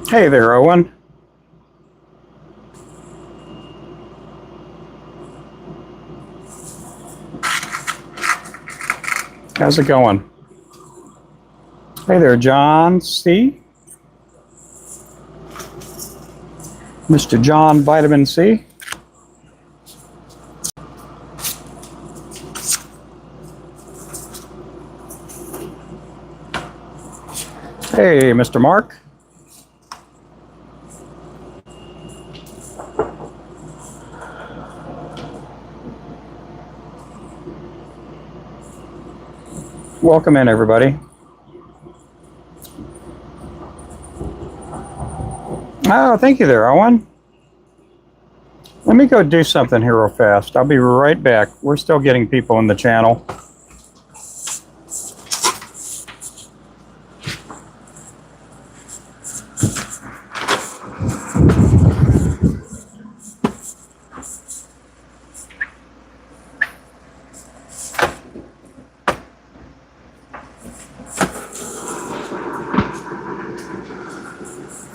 Hey there, Owen. How's it going? Hey there, John C. Mr. John Vitamin C. Hey, Mr. Mark. Welcome in, everybody. Oh, thank you there, Owen. Let me go do something here real fast. I'll be right back. We're still getting people in the channel.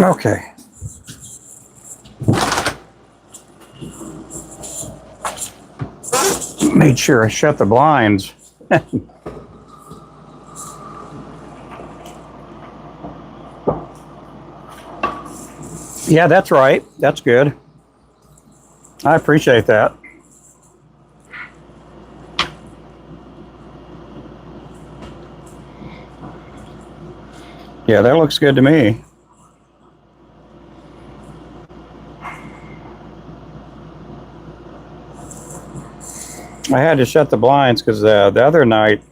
Okay. Made sure I shut the blinds. Yeah, that's right. That's good. I appreciate that. Yeah, that looks good to me. I had to shut the blinds because the other night,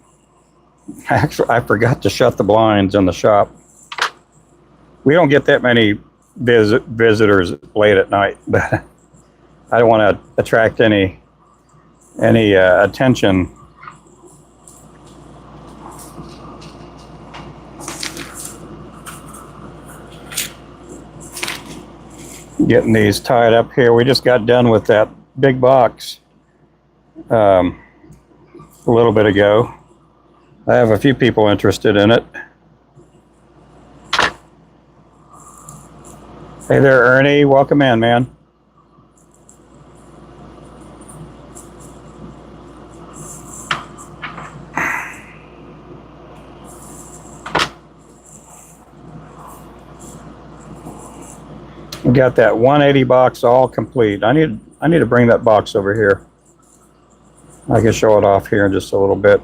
actually, I forgot to shut the blinds in the shop. We don't get that many visitors late at night, but I don't want to attract any attention. Getting these tied up here. We just got done with that big box a little bit ago. I have a few people interested in it. Hey there, Ernie. Welcome in, man. We got that 180 box all complete. I need to bring that box over here. I can show it off here in just a little bit.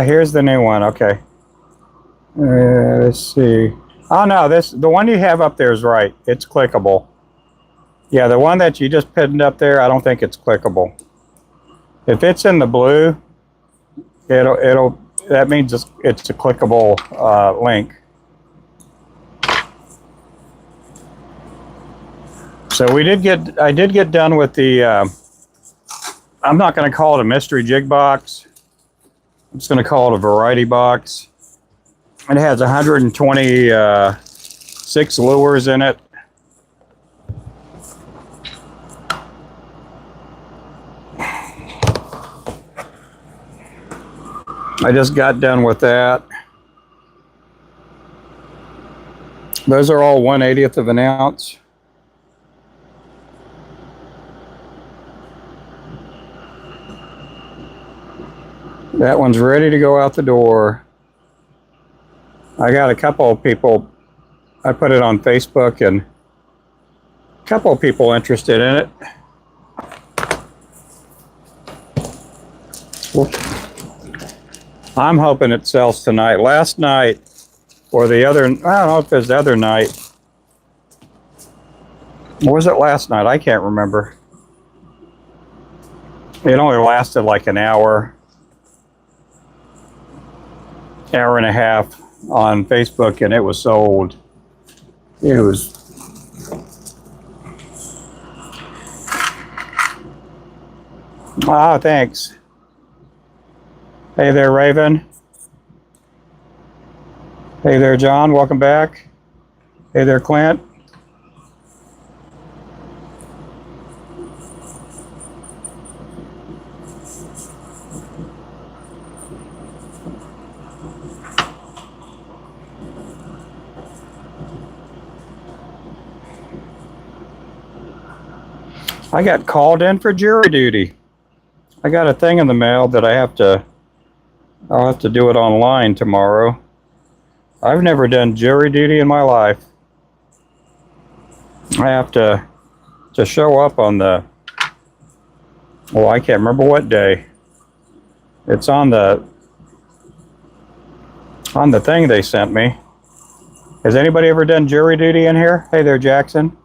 Here's the new one. Okay. Let's see. Oh no, the one you have up there is right. It's clickable. Yeah, the one that you just pinned up there, I don't think it's clickable. If it's in the blue, that means it's a clickable link. So I did get done with the. I'm not going to call it a mystery jig box. I'm just going to call it a variety box. It has 126 lures in it. I just got done with that. Those are all 1/80th of an ounce. That one's ready to go out the door. I got a couple of people, I put it on Facebook, and a couple of people interested in it. I'm hoping it sells tonight. Last night, or the other, I don't know if it was the other night. Or was it last night? I can't remember. It only lasted like an hour, hour and a half on Facebook, and it was sold. It was. Ah, thanks. Hey there, Raven. Hey there, John. Welcome back. Hey there, Clint. I got called in for jury duty. I got a thing in the mail that I'll have to do it online tomorrow. I've never done jury duty in my life. I have to show up on the, well, I can't remember what day. It's on the thing they sent me. Has anybody ever done jury duty in here? Hey there, Jackson.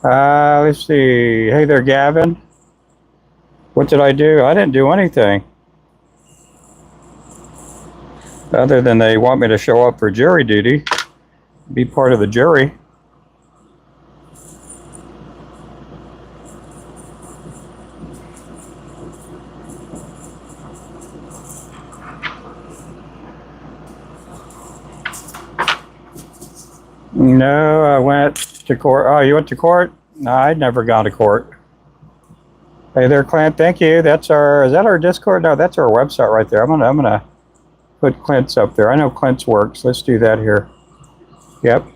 Let's see. Hey there, Gavin. What did I do? I didn't do anything. Other than they want me to show up for jury duty, be part of the jury. No, I went to court. Oh, you went to court? No, I'd never gone to court. Hey there, Clint. Thank you. Is that our Discord? No, that's our website right there. I'm gonna put Clint's up there. I know Clint's works. Let's do that here. Yep.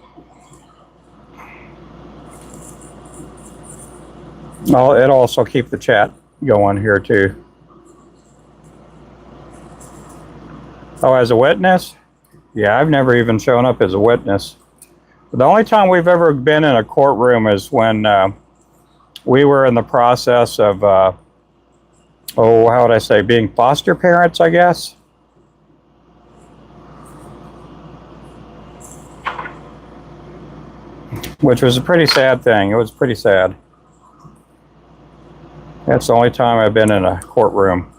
It'll also keep the chat going here too. Oh, as a witness? Yeah, I've never even shown up as a witness. The only time we've ever been in a courtroom is when we were in the process of, how would I say, being foster parents, I guess. Which was a pretty sad thing. It was pretty sad. That's the only time I've been in a courtroom.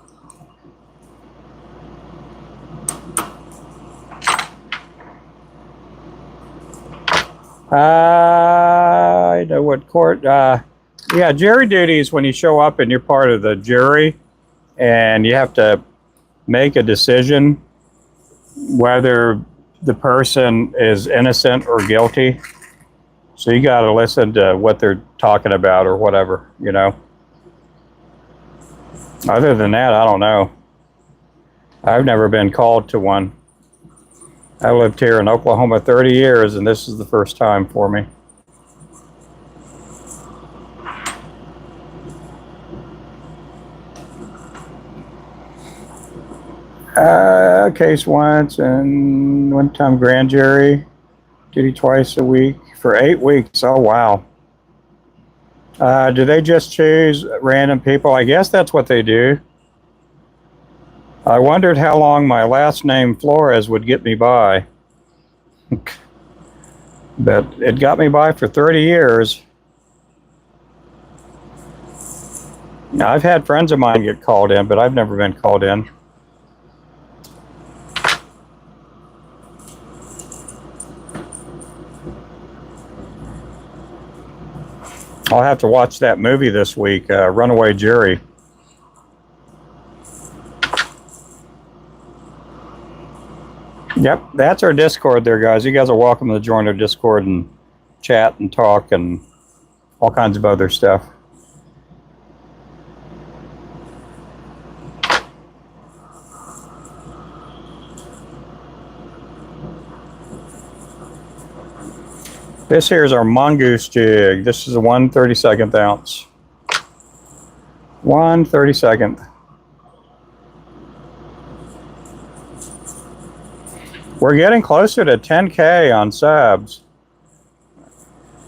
I know what court. Yeah, jury duty is when you show up and you're part of the jury and you have to make a decision whether the person is innocent or guilty. So you got to listen to what they're talking about or whatever, you know. Other than that, I don't know. I've never been called to one. I lived here in Oklahoma 30 years, and this is the first time for me. Case once, and one time grand jury. Duty twice a week for 8 weeks. Oh, wow. Do they just choose random people? I guess that's what they do. I wondered how long my last name Flores would get me by. But it got me by for 30 years. Now, I've had friends of mine get called in, but I've never been called in. I'll have to watch that movie this week, Runaway Jury. Yep, that's our Discord there, guys. You guys are welcome to join our Discord and chat and talk and all kinds of other stuff. This here is our mongoose jig. This is a 1/32 ounce. 1/32. We're getting closer to 10K on subs.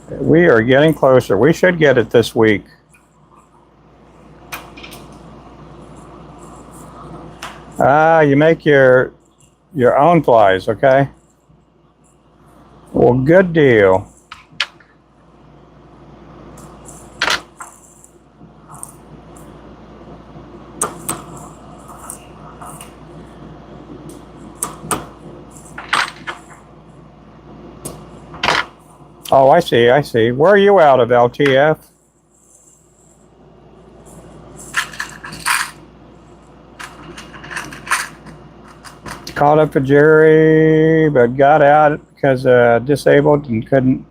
We are getting closer. We should get it this week. You make your own flies, okay? Well, good deal. Oh, I see, I see. Where are you out of, LTF? Caught up a jury, but got out because disabled and couldn't.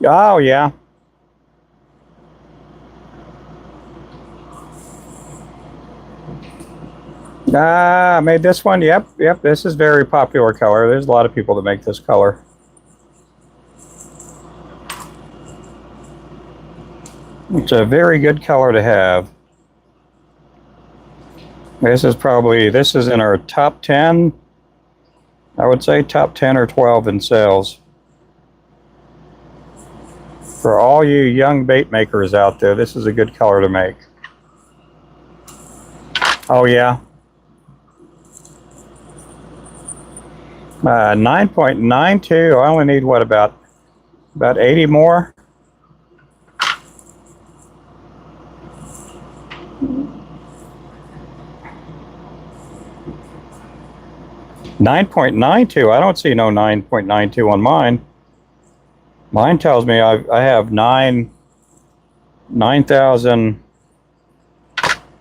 Oh, yeah. Ah, I made this one. Yep, yep. This is very popular color. There's a lot of people that make this color. It's a very good color to have. This is in our top 10. I would say top 10 or 12 in sales. For all you young bait makers out there, this is a good color to make. Oh yeah. 9.92. I only need what, about 80 more? $9.92. I don't see no 9.92 on mine. Mine tells me I have 9,000.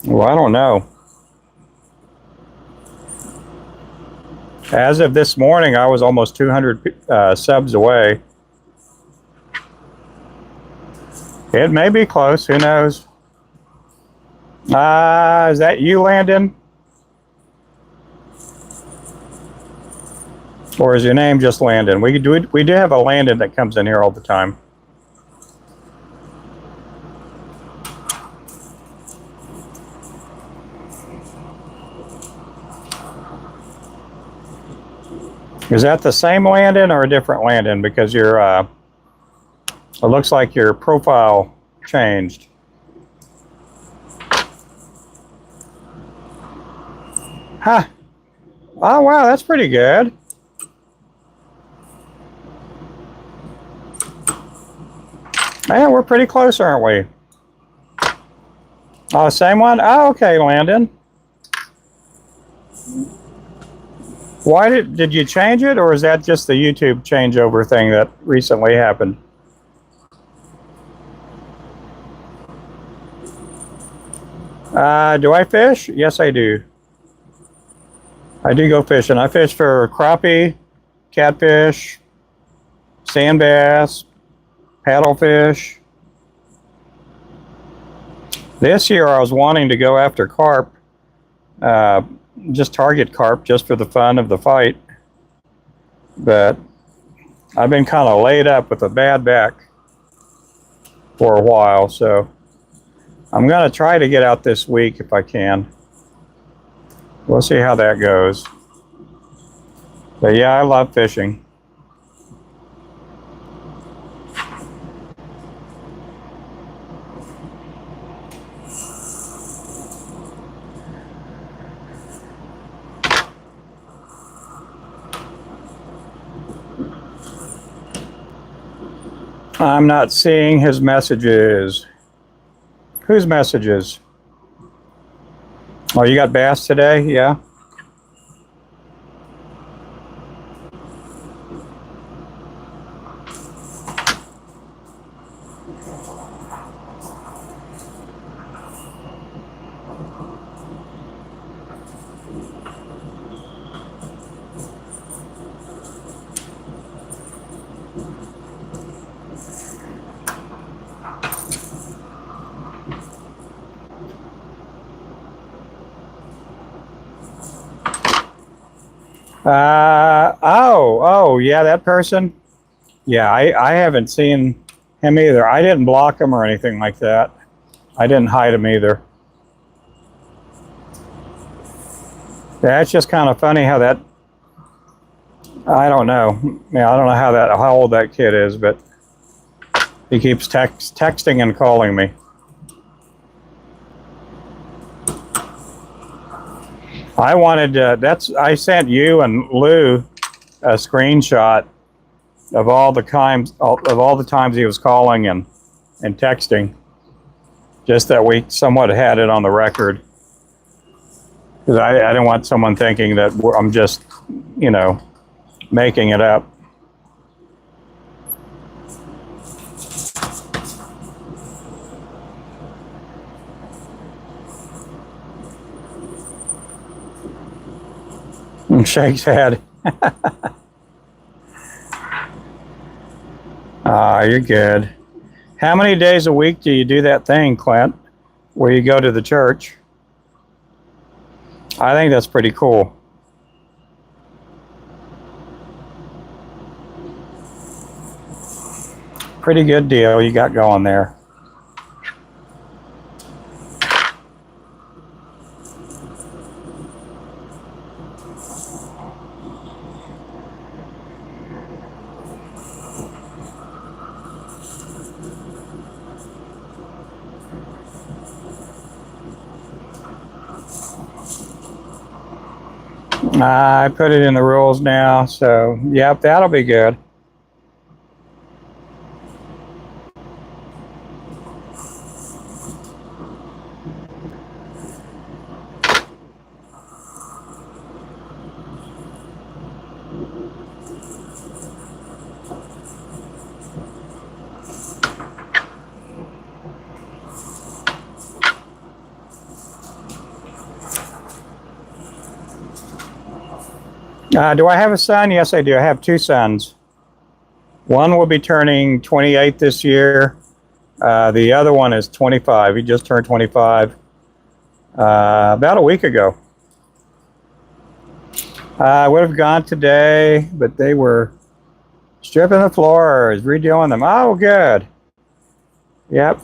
Well, I don't know. As of this morning, I was almost 200 subs away. It may be close. Who knows? Is that you, Landon? Or is your name just Landon? We do have a Landon that comes in here all the time. Is that the same Landon or a different Landon? Because your it looks like your profile changed. Huh. Oh wow, that's pretty good. Man, we're pretty close, aren't we? Oh, same one? Oh, okay, Landon. Why did you change it, or is that just the YouTube changeover thing that recently happened? Do I fish? Yes, I do. I do go fishing. I fish for crappie, catfish, sand bass, paddlefish. This year I was wanting to go after carp, just target carp just for the fun of the fight. But I've been kind of laid up with a bad back for a while, so I'm going to try to get out this week if I can. We'll see how that goes. But yeah, I love fishing. I'm not seeing his messages. Whose messages? Oh, you got bass today? Yeah. Oh, yeah, that person. Yeah, I haven't seen him either. I didn't block him or anything like that. I didn't hide him either. That's just kind of funny how that, I don't know. Yeah, I don't know how old that kid is, but he keeps texting and calling me. I wanted I sent you and Lou a screenshot of all the times he was calling and texting, just that we somewhat had it on the record, because I didn't want someone thinking that I'm just, making it up. And shakes head. Ah, you're good. How many days a week do you do that thing, Clint, where you go to the church? I think that's pretty cool. Pretty good deal you got going there. I put it in the rules now, so yep, that'll be good. Do I have a son? Yes, I do. I have two sons. One will be turning 28 this year. The other one is 25. He just turned 25 about a week ago. I would have gone today, but they were stripping the floors, redoing them. Oh, good. Yep.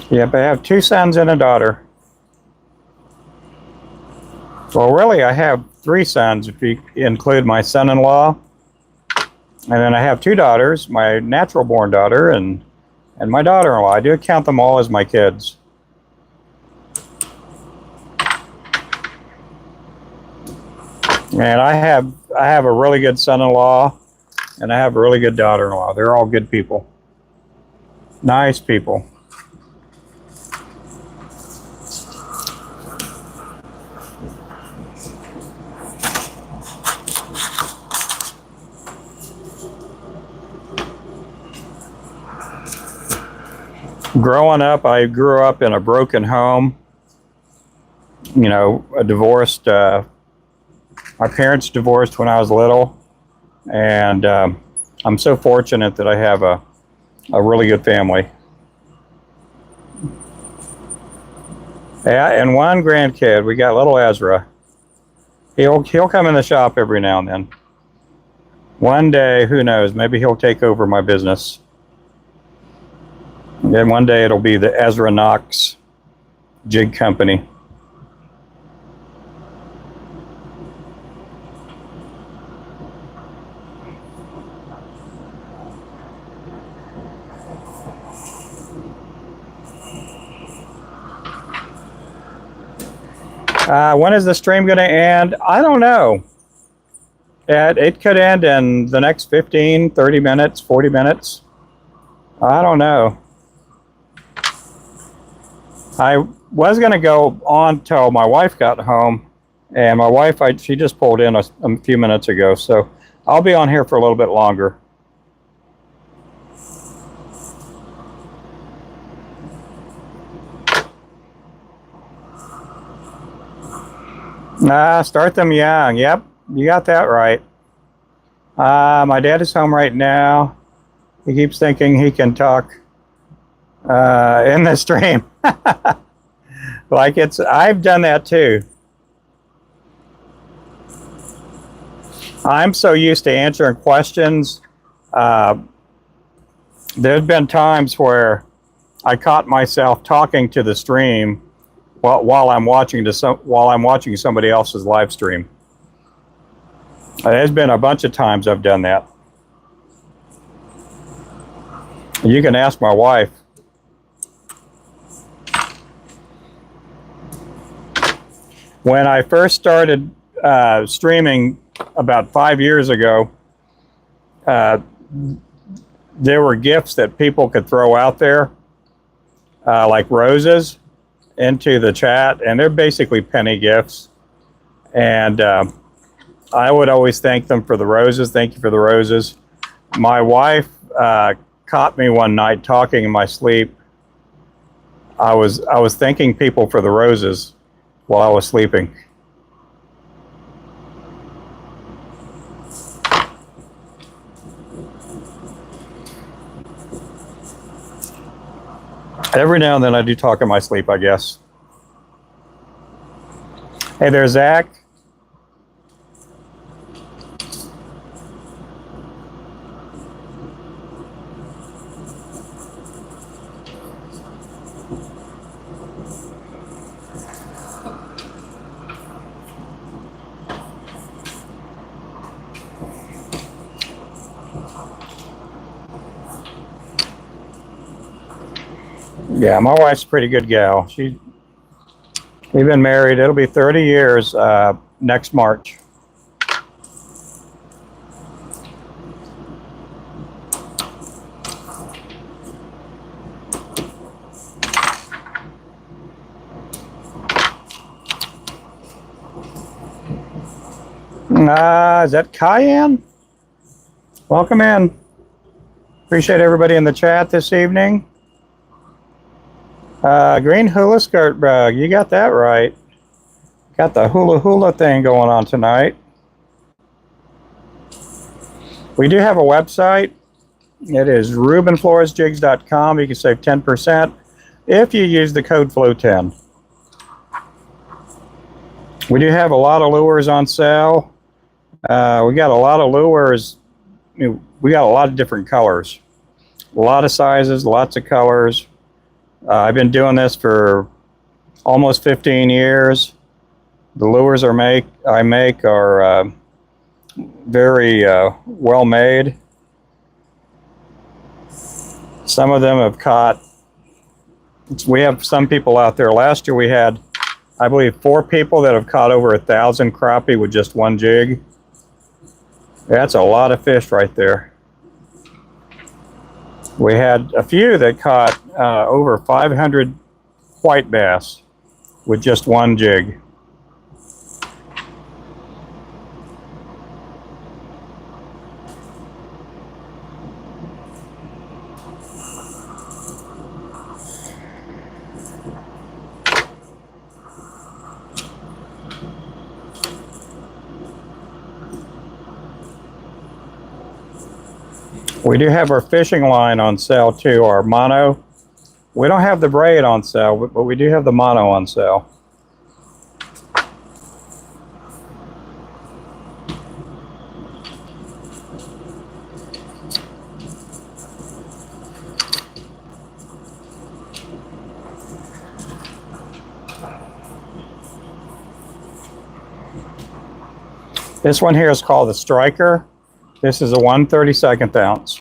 Yep, I have two sons and a daughter. Well, really, I have three sons if you include my son-in-law. And then I have two daughters, my natural-born daughter and my daughter-in-law. I do count them all as my kids. And I have a really good son-in-law, and I have a really good daughter-in-law. They're all good people. Nice people. Growing up, I grew up in a broken home. You know, a divorced. My parents divorced when I was little, and I'm so fortunate that I have a really good family. Yeah, and one grandkid. We got little Ezra. He'll come in the shop every now and then. One day, who knows? Maybe he'll take over my business. And then one day it'll be the Ezra Knox Jig Company. When is the stream going to end? I don't know. It could end in the next 15, 30 minutes, 40 minutes. I don't know. I was going to go on till my wife got home, and my wife, she just pulled in a few minutes ago, so I'll be on here for a little bit longer. Start them young. Yep, you got that right. My dad is home right now. He keeps thinking he can talk in the stream. Like I've done that too. I'm so used to answering questions. There's been times where I caught myself talking to the stream while I'm watching somebody else's live stream. There's been a bunch of times I've done that. You can ask my wife. When I first started streaming about 5 years ago, there were gifts that people could throw out there, like roses, into the chat, and they're basically penny gifts. And I would always thank them for the roses. Thank you for the roses. My wife caught me one night talking in my sleep I was thanking people for the roses while I was sleeping. Every now and then I do talk in my sleep, I guess. Hey there, Zach. Yeah, my wife's a pretty good gal. We've been married. It'll be 30 years next March. Is that Cayenne? Welcome in. Appreciate everybody in the chat this evening. Green hula skirt bag, you got that right. Got the hula hula thing going on tonight. We do have a website. It is RubenFloresJigs.com. You can save 10% if you use the code FLOW10. We do have a lot of lures on sale. We got a lot of lures. We got a lot of different colors. A lot of sizes, lots of colors. I've been doing this for almost 15 years. The lures I make are very well made. Some of them have caught. We have some people out there. Last year we had, I believe, 4 people that have caught over 1,000 crappie with just one jig. That's a lot of fish right there. We had a few that caught over 500 white bass with just one jig. We do have our fishing line on sale too, our mono. We don't have the braid on sale, but we do have the mono on sale. This one here is called the Striker. This is a 1/32 ounce.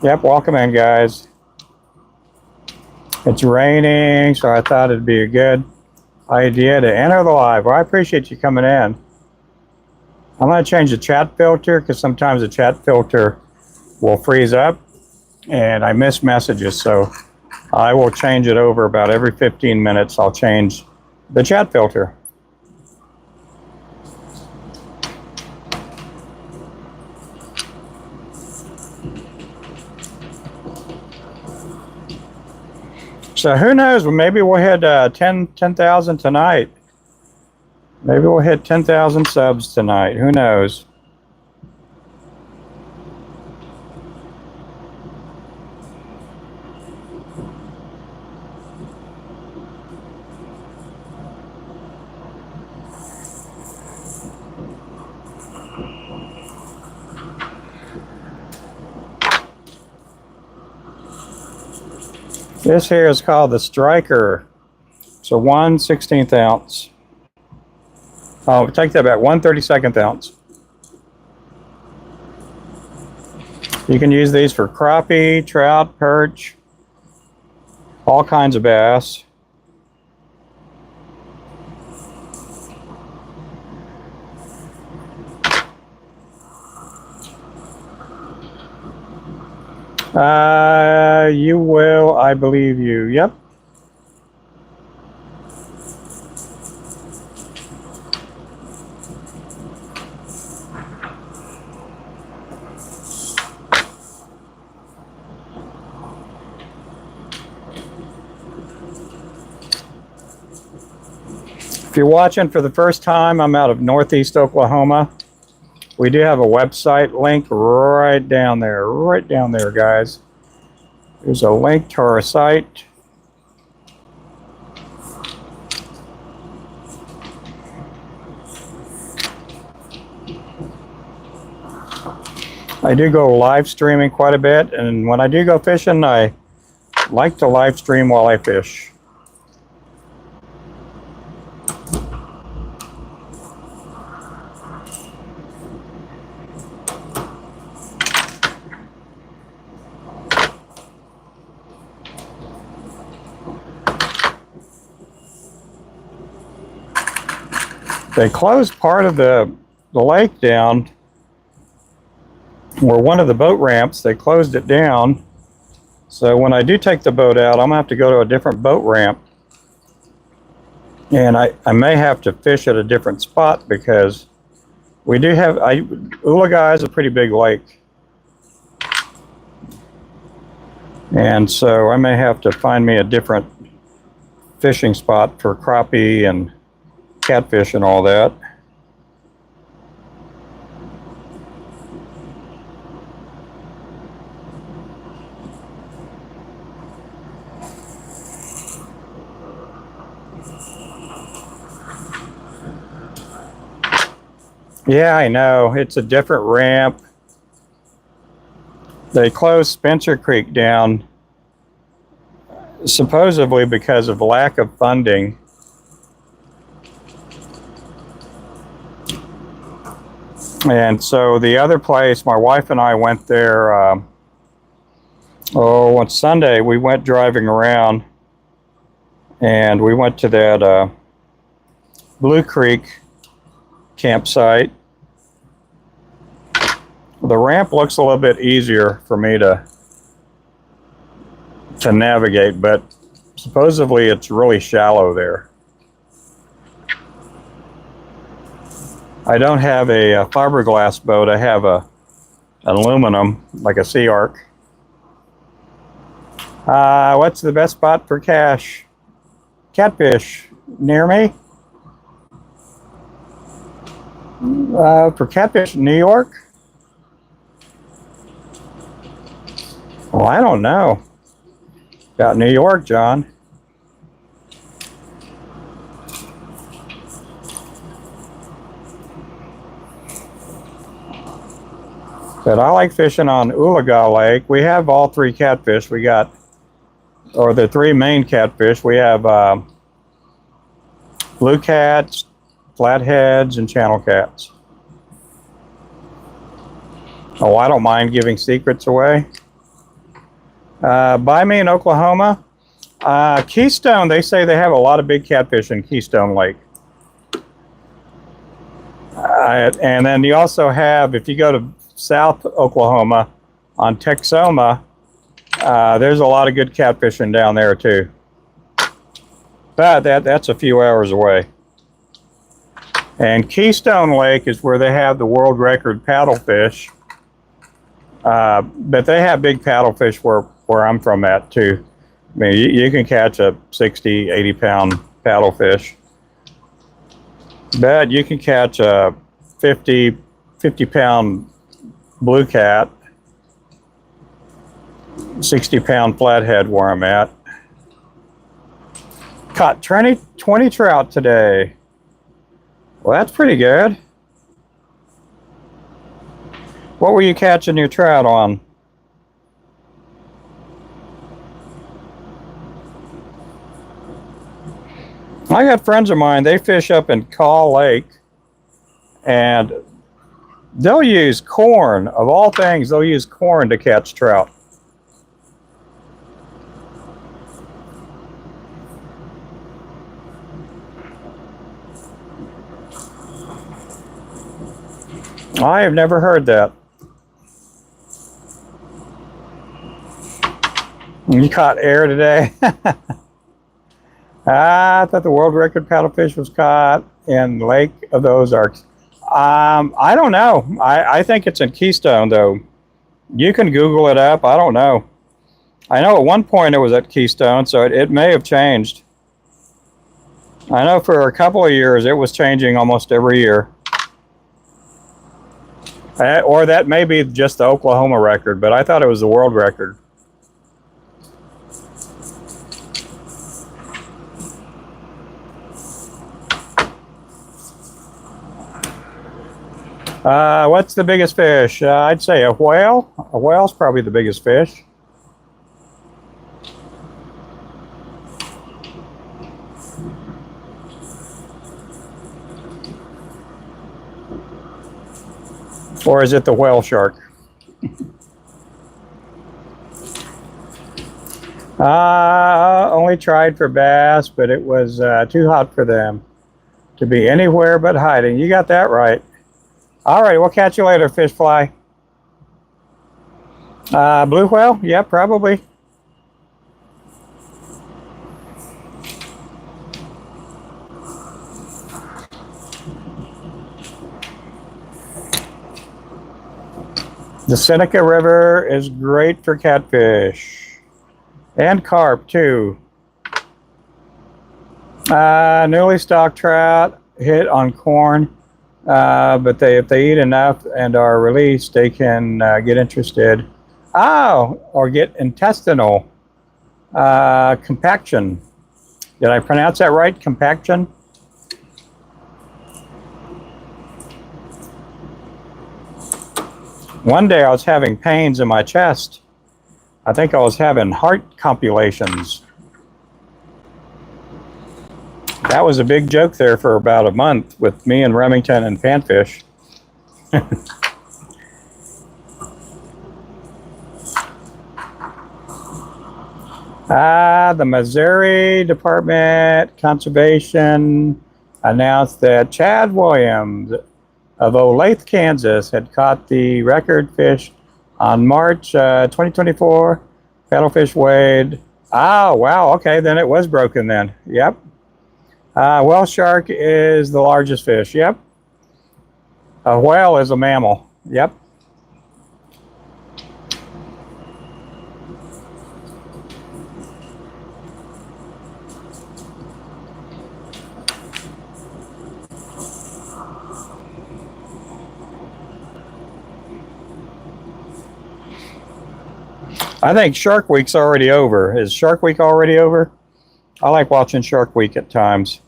Yep, welcome in, guys. It's raining, so I thought it'd be a good idea to enter the live. Well, I appreciate you coming in. I'm going to change the chat filter because sometimes the chat filter will freeze up and I miss messages, so I will change it over about every 15 minutes. I'll change the chat filter. So who knows? Maybe we'll hit 10,000 tonight. Maybe we'll hit 10,000 subs tonight. Who knows? This here is called the Striker. It's a 1/16 ounce. Oh, take that back, 1/32 ounce. You can use these for crappie, trout, perch, all kinds of bass. You will, I believe you. Yep. If you're watching for the first time, I'm out of Northeast Oklahoma. We do have a website link right down there, guys. There's a link to our site. I do go live streaming quite a bit, and when I do go fishing, I like to live stream while I fish. They closed part of the lake down, or one of the boat ramps. They closed it down. So when I do take the boat out, I'm gonna have to go to a different boat ramp. And I may have to fish at a different spot because we do have, Ulaga is a pretty big lake. And so I may have to find me a different fishing spot for crappie and catfish and all that. Yeah, I know. It's a different ramp. They closed Spencer Creek down supposedly because of lack of funding. And so the other place, my wife and I went there, on Sunday, we went driving around and we went to that Blue Creek campsite. The ramp looks a little bit easier for me to navigate, but supposedly it's really shallow there. I don't have a fiberglass boat. I have an aluminum, like a Sea Arc. What's the best spot for catfish near me? For catfish in New York? Well, I don't know. About New York, John. But I like fishing on Ulaga Lake. We have all three catfish. We got, or the three main catfish. We have blue cats, flatheads, and channel cats. Oh, I don't mind giving secrets away. By me in Oklahoma, Keystone, they say they have a lot of big catfish in Keystone Lake. And then you also have, if you go to South Oklahoma on Texoma, there's a lot of good catfishing down there too. But that's a few hours away. And Keystone Lake is where they have the world record paddlefish. But they have big paddlefish where I'm from at too. I mean, you can catch a 60, 80 pound paddlefish. But you can catch a 50 pound blue cat, 60 pound flathead where I'm at. Caught 20 trout today. Well, that's pretty good. What were you catching your trout on? I got friends of mine, they fish up in Kaw Lake, and they'll use corn. Of all things, they'll use corn to catch trout. I have never heard that. You caught air today? I thought the world record paddlefish was caught in Lake of the Ozarks. I don't know. I think it's in Keystone, though. You can Google it up. I don't know. I know at one point it was at Keystone, so it may have changed. I know for a couple of years it was changing almost every year. Or that may be just the Oklahoma record, but I thought it was the world record. What's the biggest fish? I'd say a whale. A whale's probably the biggest fish. Or is it the whale shark? Only tried for bass, but it was too hot for them to be anywhere but hiding. You got that right. All right, we'll catch you later, fish fly. Blue whale? Yeah, probably. The Seneca River is great for catfish and carp too. Newly stocked trout hit on corn. But if they eat enough and are released, they can get interested. Or get intestinal compaction. Did I pronounce that right? Compaction? One day I was having pains in my chest. I think I was having heart compilations. That was a big joke there for about a month with me and Remington and Panfish. The Missouri Department Conservation announced that Chad Williams of Olathe, Kansas had caught the record fish on March 2024. Paddlefish weighed. Wow, okay, then it was broken then. Yep. Whale shark is the largest fish. Yep. A whale is a mammal. Yep. I think Shark Week's already over. Is Shark Week already over? I like watching Shark Week at times.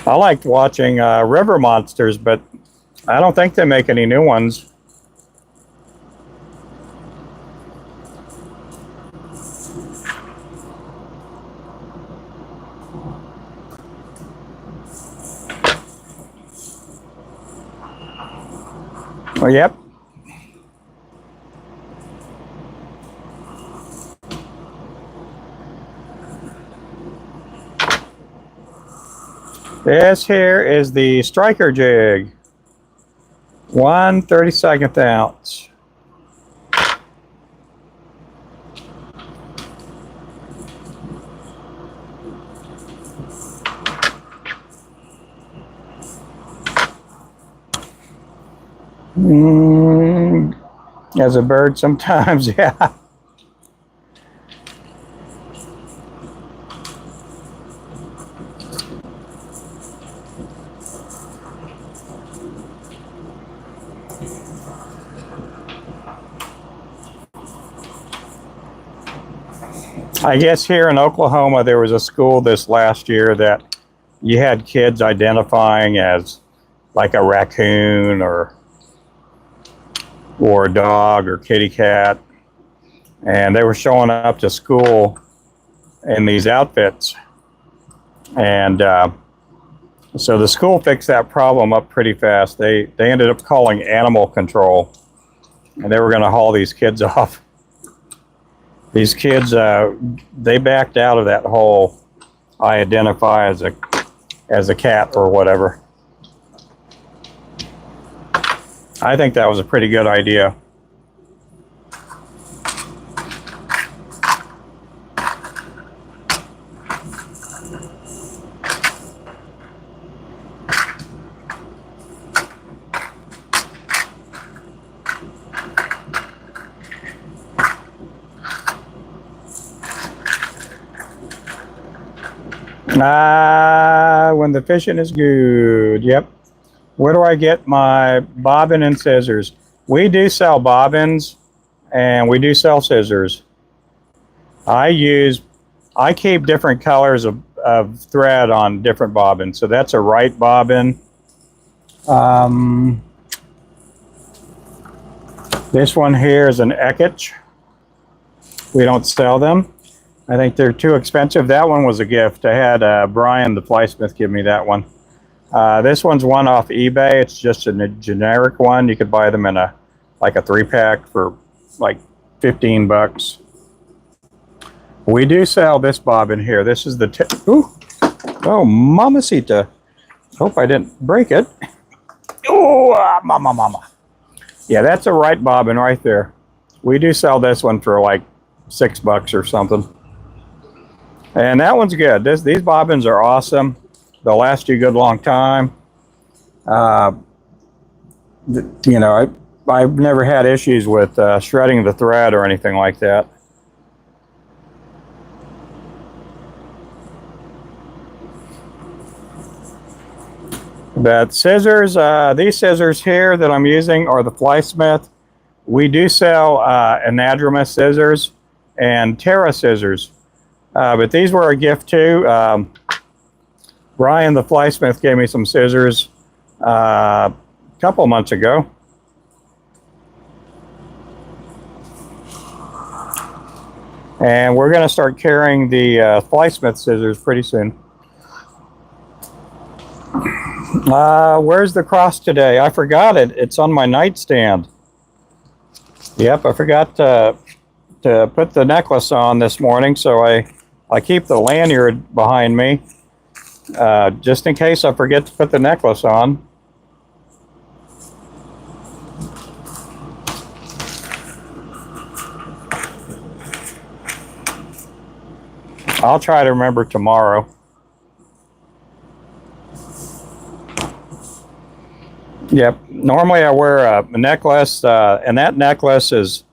I liked watching River Monsters, but I don't think they make any new ones. Oh, yep. This here is the striker jig, 1/32 ounce. As a bird sometimes, yeah. I guess here in Oklahoma, there was a school this last year that you had kids identifying as like a raccoon or a dog or kitty cat. And they were showing up to school in these outfits. And so the school fixed that problem up pretty fast. They ended up calling animal control. And they were going to haul these kids off. These kids, they backed out of that whole I identify as a cat or whatever. I think that was a pretty good idea. When the fishing is good. Yep. Where do I get my bobbin and scissors? We do sell bobbins and we do sell scissors. I keep different colors of thread on different bobbins. So that's a right bobbin. This one here is an Ekich. We don't sell them. I think they're too expensive. That one was a gift. I had Brian the flysmith give me that one. This one's one off eBay. It's just a generic one. You could buy them in like a 3-pack for like 15 bucks. We do sell this bobbin here. This is the oh, mamacita. Hope I didn't break it. Oh, mama. Yeah, that's a right bobbin right there. We do sell this one for like $6 or something. And that one's good. These bobbins are awesome. They'll last you a good long time. You know, I've never had issues with shredding the thread or anything like that. But scissors, these scissors here that I'm using are the flysmith. We do sell anadromous scissors and Terra scissors. But these were a gift too. Brian the flysmith gave me some scissors a couple months ago. And we're going to start carrying the flysmith scissors pretty soon. Where's the cross today? I forgot it. It's on my nightstand. Yep, I forgot to put the necklace on this morning, so I keep the lanyard behind me just in case I forget to put the necklace on. I'll try to remember tomorrow. Yep, normally I wear a necklace, and that necklace is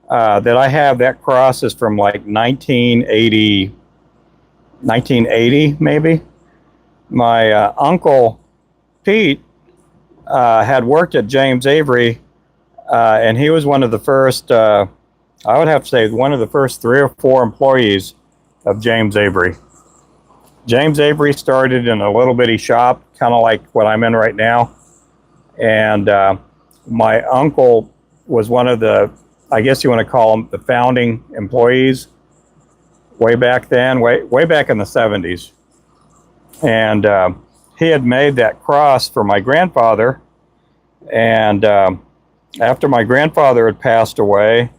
that I have, that cross is from like 1980 maybe. My uncle Pete had worked at James Avery, and he was one of the first, I would have to say one of the first 3 or 4 employees of James Avery. James Avery started in a little bitty shop, kind of like what I'm in right now. And my uncle was one of the, I guess you want to call them the founding employees way back then, way back in the 70s. And he had made that cross for my grandfather. And after my grandfather had passed away,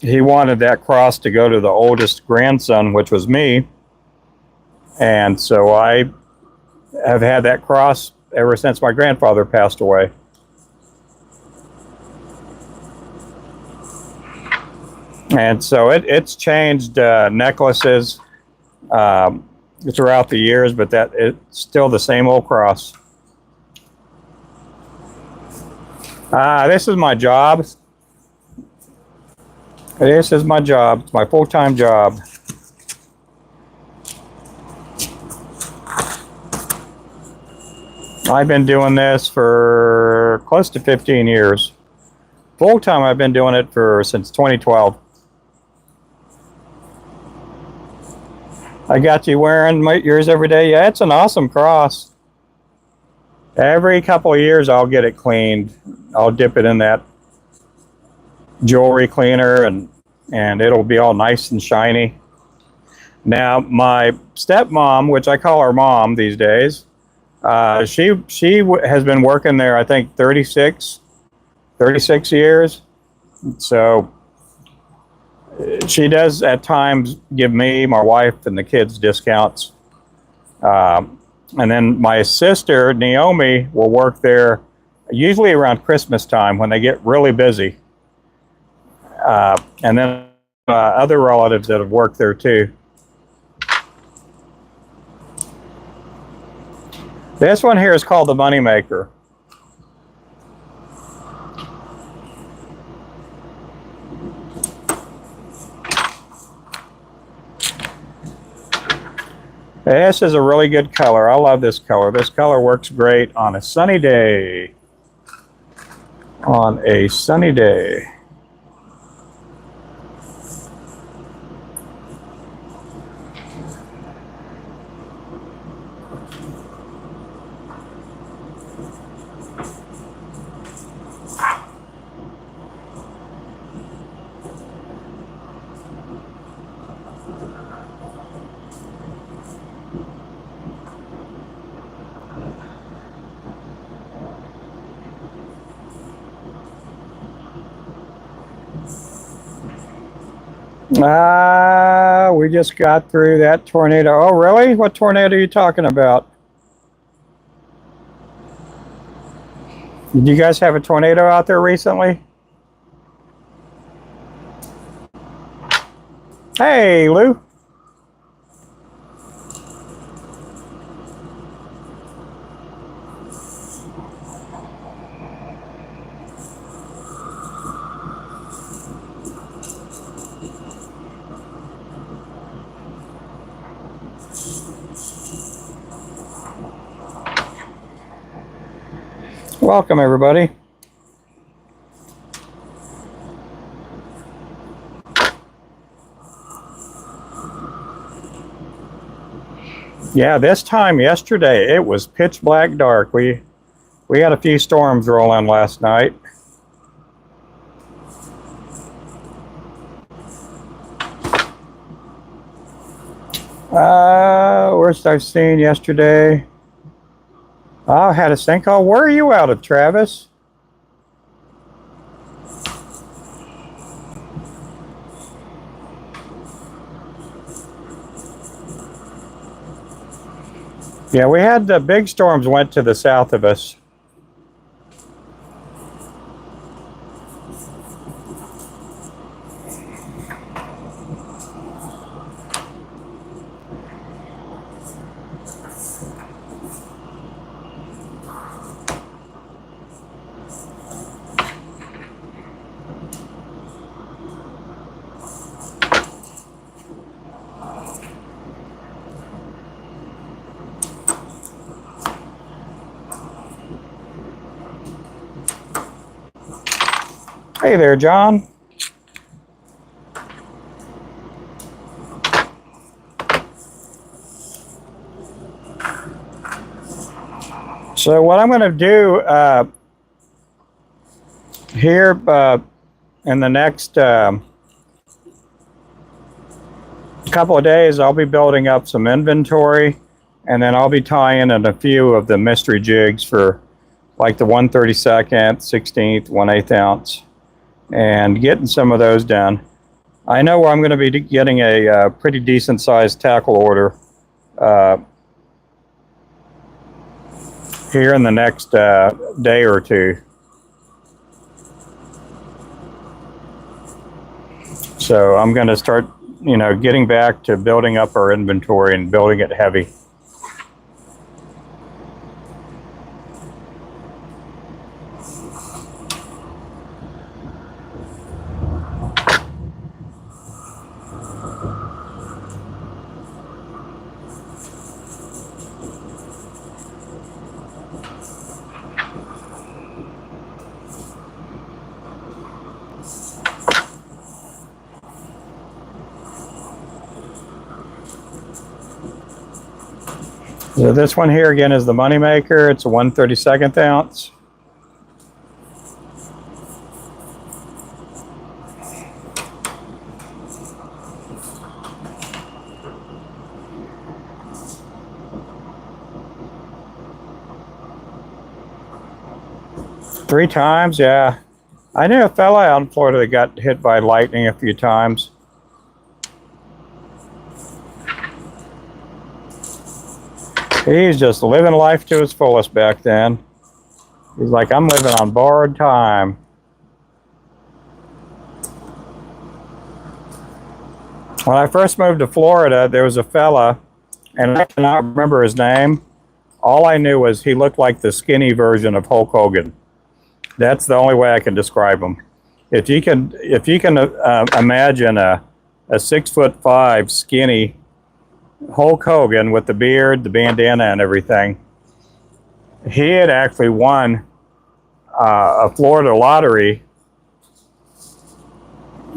he wanted that cross to go to the oldest grandson, which was me. And so I have had that cross ever since my grandfather passed away. And so it's changed necklaces throughout the years, but that it's still the same old cross. This is my job. This is my job. It's my full-time job. I've been doing this for close to 15 years. Full-time, I've been doing it since 2012. I got you wearing yours every day. Yeah, it's an awesome cross. Every couple of years, I'll get it cleaned. I'll dip it in that jewelry cleaner, and it'll be all nice and shiny. Now, my stepmom, which I call her mom these days, she has been working there, I think, 36 years. So she does at times give me, my wife, and the kids discounts. And then my sister, Naomi, will work there usually around Christmas time when they get really busy. And then other relatives that have worked there too. This one here is called the Moneymaker. This is a really good color. I love this color. This color works great on a sunny day. On a sunny day. We just got through that tornado. Oh, really? What tornado are you talking about? Did you guys have a tornado out there recently? Hey, Lou. Welcome, everybody. Yeah, this time yesterday, it was pitch black dark. We had a few storms roll in last night. Worst I've seen yesterday. I had a sinkhole. Where are you out of, Travis? Yeah, we had the big storms went to the south of us. Hey there, John. So what I'm going to do here in the next couple of days, I'll be building up some inventory, and then I'll be tying in a few of the mystery jigs for like the 1/32, 16th, 1/8 ounce. And getting some of those done. I know I'm going to be getting a pretty decent sized tackle order here in the next day or two. So I'm going to start, getting back to building up our inventory and building it heavy. So this one here again is the Moneymaker. It's a 1/32 ounce. Three times, yeah. I knew a fella out in Florida that got hit by lightning a few times. He's just living life to his fullest back then. He's like, I'm living on borrowed time. When I first moved to Florida, there was a fella, and I cannot remember his name. All I knew was he looked like the skinny version of Hulk Hogan. That's the only way I can describe him. If you can imagine a 6'5" skinny Hulk Hogan with the beard, the bandana, and everything, he had actually won a Florida lottery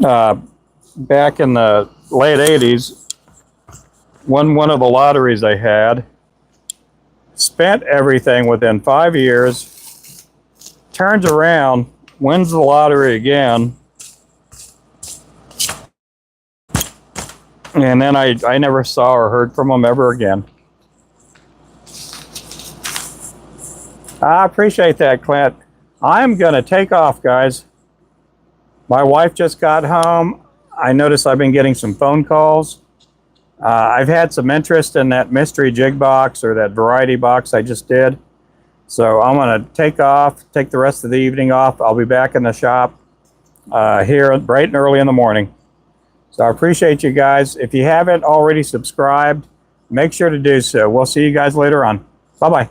back in the late 80s. Won one of the lotteries they had, spent everything within 5 years, turns around, wins the lottery again, and then I never saw or heard from him ever again. I appreciate that, Clint. I'm going to take off, guys. My wife just got home. I noticed I've been getting some phone calls. I've had some interest in that mystery jig box or that variety box I just did. So I'm going to take the rest of the evening off. I'll be back in the shop here bright and early in the morning. So I appreciate you guys. If you haven't already subscribed, make sure to do so. We'll see you guys later on. Bye-bye.